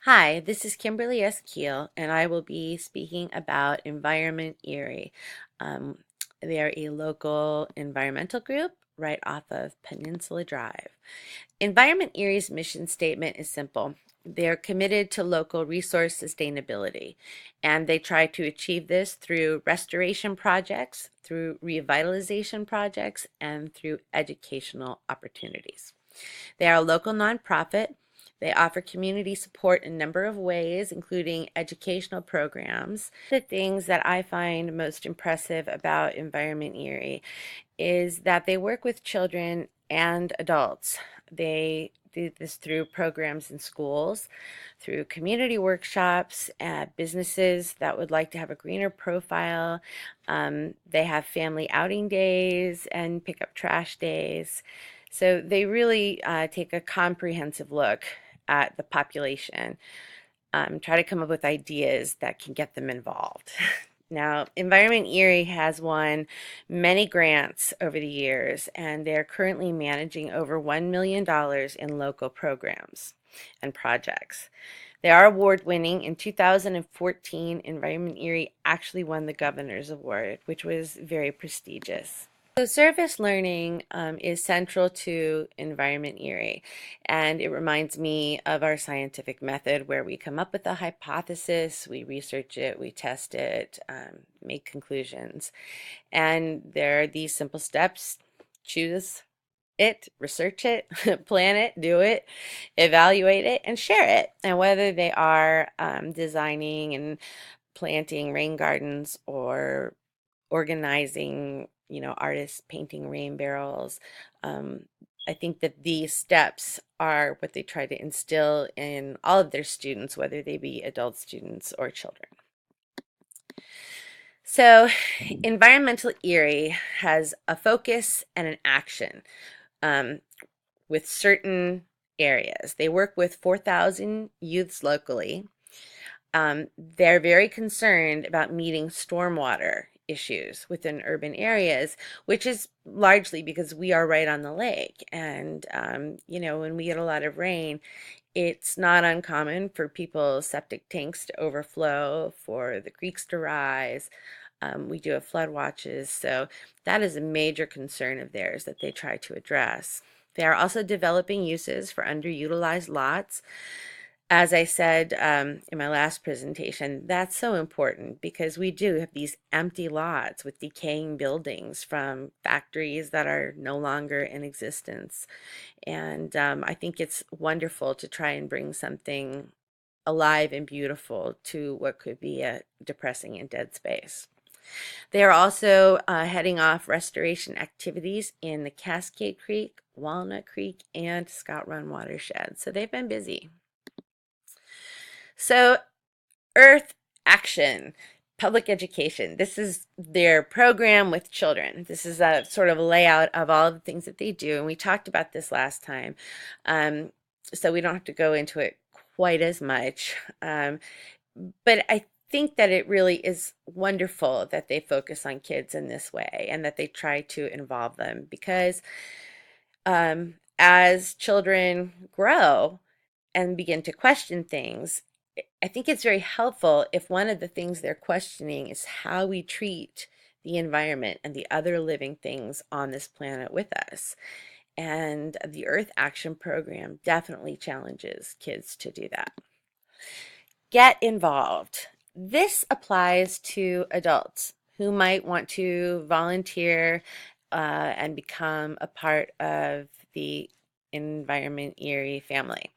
Hi, this is Kimberly S. Keel, and I will be speaking about Environment Erie. Um, they are a local environmental group right off of Peninsula Drive. Environment Erie's mission statement is simple. They're committed to local resource sustainability, and they try to achieve this through restoration projects, through revitalization projects, and through educational opportunities. They are a local nonprofit. They offer community support in a number of ways, including educational programs. The things that I find most impressive about Environment Erie is that they work with children and adults. They do this through programs in schools, through community workshops at businesses that would like to have a greener profile. They have family outing days and pick up trash days. So they really take a comprehensive look at the population, try to come up with ideas that can get them involved. Now, Environment Erie has won many grants over the years, and they're currently managing over $1 million in local programs and projects. They are award winning. In 2014, Environment Erie actually won the Governor's Award, which was very prestigious. So service learning is central to Environment Erie, and it reminds me of our scientific method where we come up with a hypothesis, we research it, we test it, make conclusions. And there are these simple steps: choose it, research it, plan it, do it, evaluate it, and share it. And whether they are designing and planting rain gardens or organizing, artists painting rain barrels. Um, I think that these steps are what they try to instill in all of their students, whether they be adult students or children. So, Environmental Erie has a focus and an action um, with certain areas. They work with 4,000 youths locally. They're very concerned about meeting stormwater issues within urban areas, which is largely because we are right on the lake. And, when we get a lot of rain, it's not uncommon for people's septic tanks to overflow, for the creeks to rise. We do have flood watches, so that is a major concern of theirs that they try to address. They are also developing uses for underutilized lots. As I said in my last presentation, that's so important because we do have these empty lots with decaying buildings from factories that are no longer in existence. And I think it's wonderful to try and bring something alive and beautiful to what could be a depressing and dead space. They are also heading off restoration activities in the Cascade Creek, Walnut Creek, and Scott Run watershed. So they've been busy. So, Earth Action, public education. This is their program with children. This is a sort of a layout of all of the things that they do. And we talked about this last time. So we don't have to go into it quite as much. But I think that it really is wonderful that they focus on kids in this way and that they try to involve them because as children grow and begin to question things, I think it's very helpful if one of the things they're questioning is how we treat the environment and the other living things on this planet with us. And the Earth Action Program definitely challenges kids to do that. Get involved. This applies to adults who might want to volunteer and become a part of the Environment Erie family.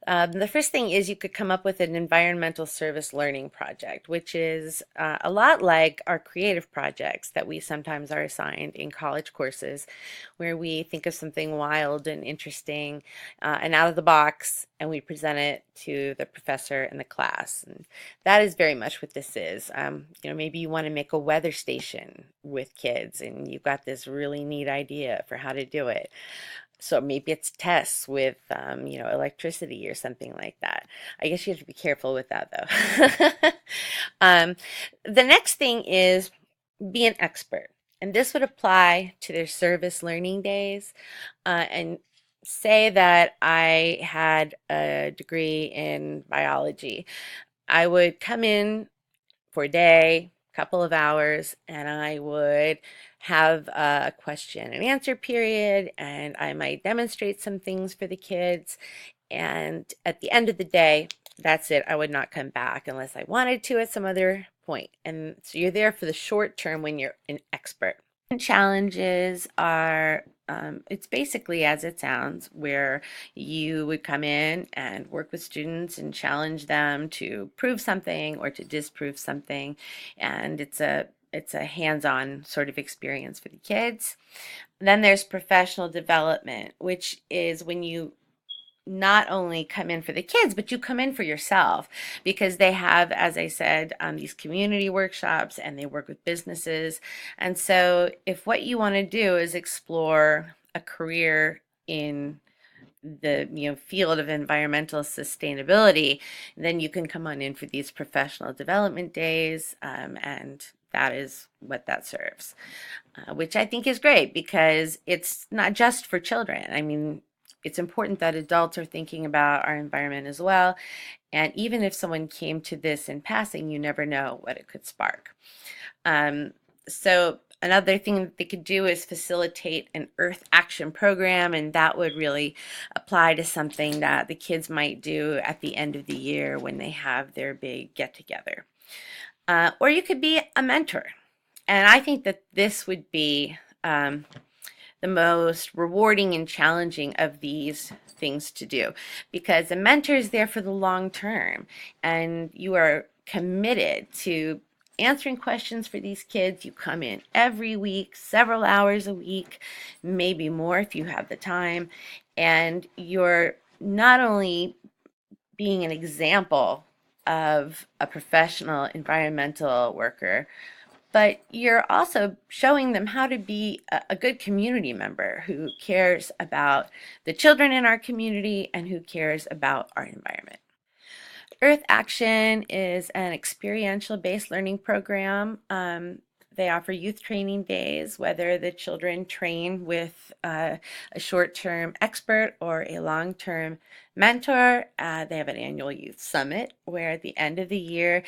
The first thing is you could come up with an environmental service learning project, which is a lot like our creative projects that we sometimes are assigned in college courses, where we think of something wild and interesting and out of the box, and we present it to the professor and the class. And that is very much what this is. Maybe you want to make a weather station with kids, and you've got this really neat idea for how to do it. So maybe it's tests with, electricity or something like that. I guess you have to be careful with that, though. The next thing is be an expert. And this would apply to their service learning days. And say that I had a degree in biology. I would come in for a day, couple of hours, and I would have a question and answer period, and I might demonstrate some things for the kids. And at the end of the day, that's it. I would not come back unless I wanted to at some other point. And so you're there for the short term when you're an expert. Challenges are it's basically as it sounds, where you would come in and work with students and challenge them to prove something or to disprove something, and it's a hands-on sort of experience for the kids. Then there's professional development, which is when you not only come in for the kids, but you come in for yourself, because they have, as I said, these community workshops and they work with businesses. And so if what you want to do is explore a career in the field of environmental sustainability, then you can come on in for these professional development days, and that is what that serves, which I think is great because it's not just for children. I mean, it's important that adults are thinking about our environment as well. And even if someone came to this in passing, you never know what it could spark. So another thing that they could do is facilitate an Earth Action program, and that would really apply to something that the kids might do at the end of the year when they have their big get together. Or you could be a mentor. And I think that this would be the most rewarding and challenging of these things to do, because a mentor is there for the long term and you are committed to answering questions for these kids. You come in every week, several hours a week, maybe more if you have the time, and you're not only being an example of a professional environmental worker, but you're also showing them how to be a good community member who cares about the children in our community and who cares about our environment. Earth Action is an experiential based learning program. They offer youth training days, whether the children train with a short term expert or a long term mentor. They have an annual youth summit where at the end of the year,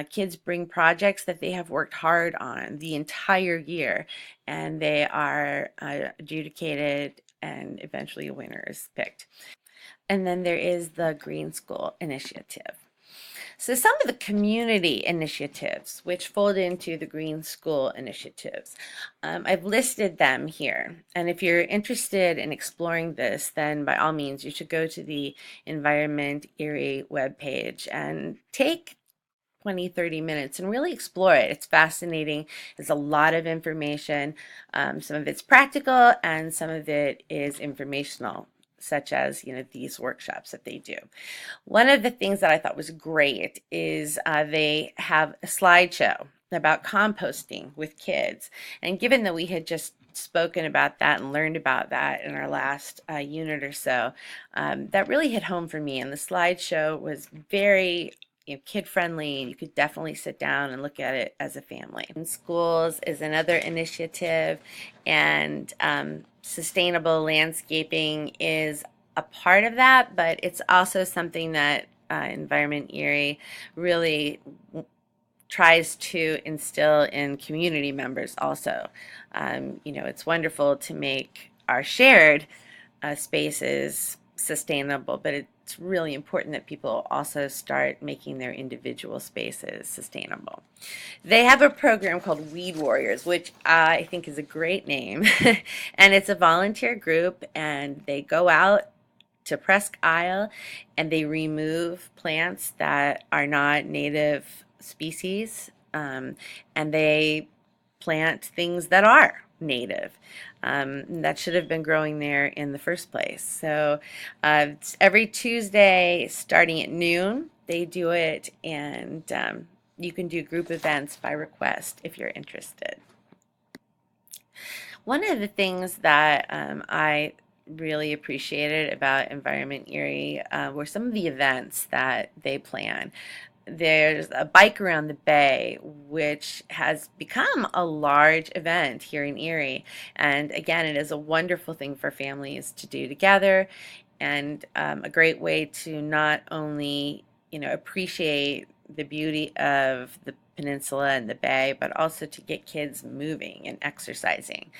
kids bring projects that they have worked hard on the entire year, and they are adjudicated, and eventually a winner is picked. And then there is the Green School Initiative. So some of the community initiatives which fold into the Green School Initiatives, I've listed them here. And if you're interested in exploring this, then by all means, you should go to the Environment Erie webpage and take 20-30 minutes and really explore it. It's fascinating. There's a lot of information. Some of it's practical and some of it is informational, such as these workshops that they do. One of the things that I thought was great is they have a slideshow about composting with kids. And given that we had just spoken about that and learned about that in our last unit or so, that really hit home for me. And the slideshow was very kid friendly, and you could definitely sit down and look at it as a family. In schools is another initiative, and sustainable landscaping is a part of that, but it's also something that Environment Erie really tries to instill in community members also. It's wonderful to make our shared spaces sustainable, but it's really important that people also start making their individual spaces sustainable. They have a program called Weed Warriors, which I think is a great name. And it's a volunteer group, and they go out to Presque Isle and they remove plants that are not native species, and they plant things that are native, that should have been growing there in the first place. So it's every Tuesday starting at noon they do it, and you can do group events by request if you're interested. One of the things that I really appreciated about Environment Erie were some of the events that they plan. There's a bike around the bay, which has become a large event here in Erie. And again, it is a wonderful thing for families to do together, and a great way to not only, appreciate the beauty of the peninsula and the bay, but also to get kids moving and exercising.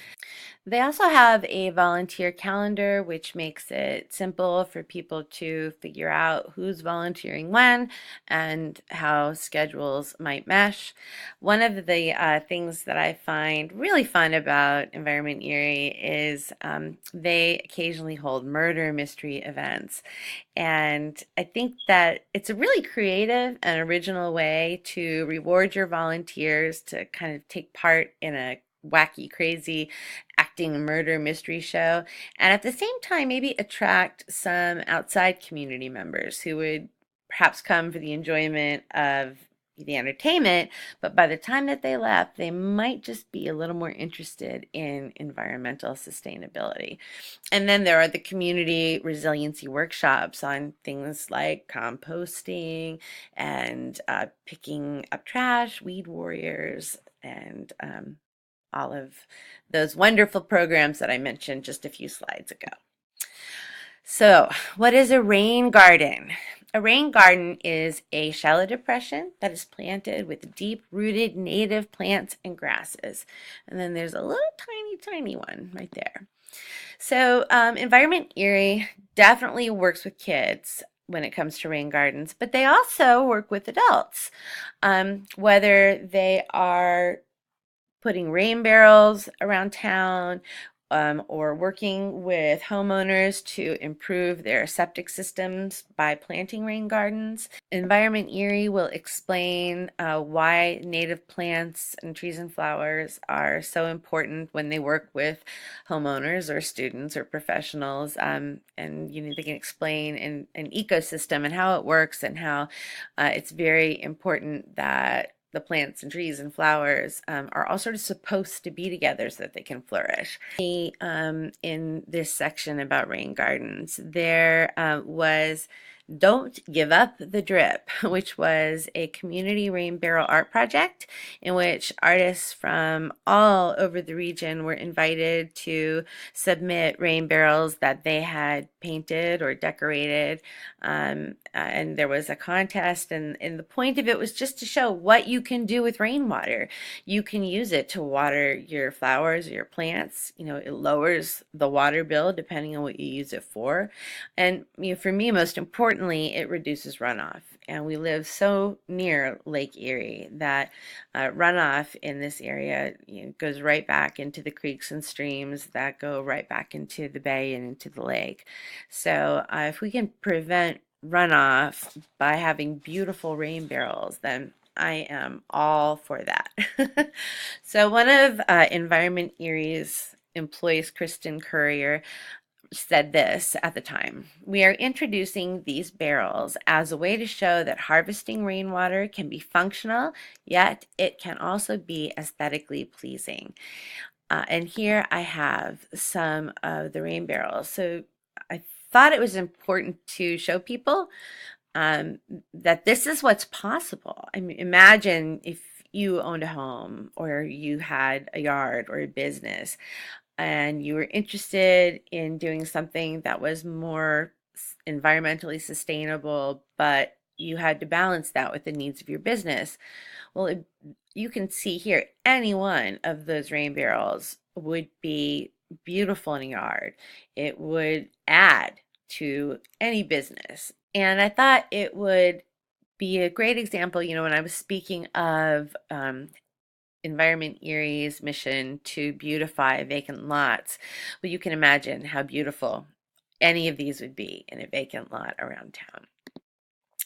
They also have a volunteer calendar, which makes it simple for people to figure out who's volunteering when and how schedules might mesh. One of the things that I find really fun about Environment Erie is they occasionally hold murder mystery events. And I think that it's a really creative and original way to reward your volunteers to kind of take part in a wacky, crazy acting murder mystery show, and at the same time, maybe attract some outside community members who would perhaps come for the enjoyment of the entertainment, but by the time that they left, they might just be a little more interested in environmental sustainability. And then there are the community resiliency workshops on things like composting and picking up trash, weed warriors, and all of those wonderful programs that I mentioned just a few slides ago. So, what is a rain garden? A rain garden is a shallow depression that is planted with deep-rooted native plants and grasses. And then there's a little tiny one right there. So, Environment Erie definitely works with kids when it comes to rain gardens, but they also work with adults, whether they are putting rain barrels around town, or working with homeowners to improve their septic systems by planting rain gardens. Environment Erie will explain why native plants and trees and flowers are so important when they work with homeowners or students or professionals. And they can explain an ecosystem and how it works, and how it's very important that the plants and trees and flowers are all sort of supposed to be together so that they can flourish. In this section about rain gardens, there was Don't Give Up the Drip, which was a community rain barrel art project in which artists from all over the region were invited to submit rain barrels that they had painted or decorated. And there was a contest, and the point of it was just to show what you can do with rainwater. You can use it to water your flowers or your plants. It lowers the water bill depending on what you use it for. And for me, most importantly, it reduces runoff. And we live so near Lake Erie that runoff in this area goes right back into the creeks and streams that go right back into the bay and into the lake. So if we can prevent runoff by having beautiful rain barrels, then I am all for that. So one of Environment Erie's employees, Kristen Courier, said this at the time: "We are introducing these barrels as a way to show that harvesting rainwater can be functional, yet it can also be aesthetically pleasing." And here I have some of the rain barrels. So I thought it was important to show people um, that this is what's possible. I mean, imagine if you owned a home, or you had a yard or a business, and you were interested in doing something that was more environmentally sustainable, but you had to balance that with the needs of your business. Well, you can see here, any one of those rain barrels would be beautiful in a yard. It would add to any business. And I thought it would be a great example, when I was speaking of Environment Erie's mission to beautify vacant lots. Well, you can imagine how beautiful any of these would be in a vacant lot around town.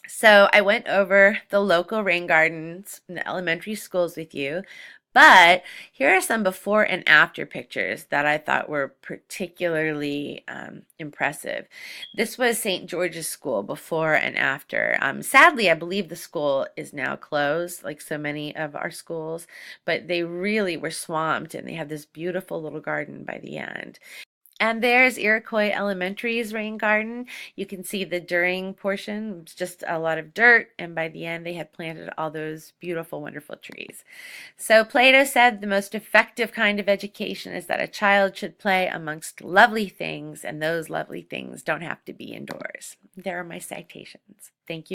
So I went over the local rain gardens in the elementary schools with you, but here are some before and after pictures that I thought were particularly impressive. This was St. George's School before and after. Sadly, I believe the school is now closed, like so many of our schools, but they really were swamped, and they have this beautiful little garden by the end. And there's Iroquois Elementary's rain garden. You can see the during portion, it's just a lot of dirt, and by the end, they had planted all those beautiful, wonderful trees. So Plato said the most effective kind of education is that a child should play amongst lovely things, and those lovely things don't have to be indoors. There are my citations. Thank you.